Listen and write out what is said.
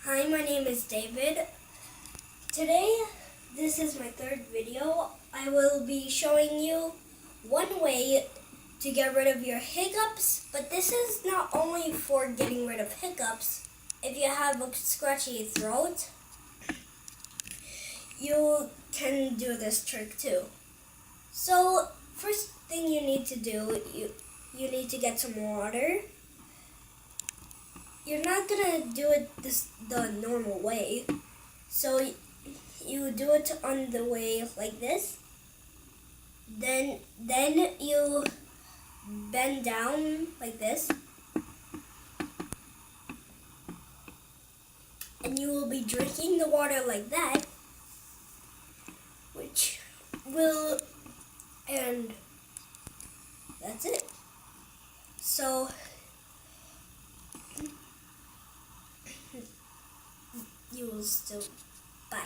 Hi, my name is David. Today, this is my third video. I will be showing you one way to get rid of your hiccups, but this is not only for getting rid of hiccups. If you have a scratchy throat, you can do this trick too. So, first thing you need to do, you need to get some water. You're not gonna do it the normal way. So you do it on the way like this. Then you bend down like this. And you will be drinking the water like that, and that's it. So you will still, bye.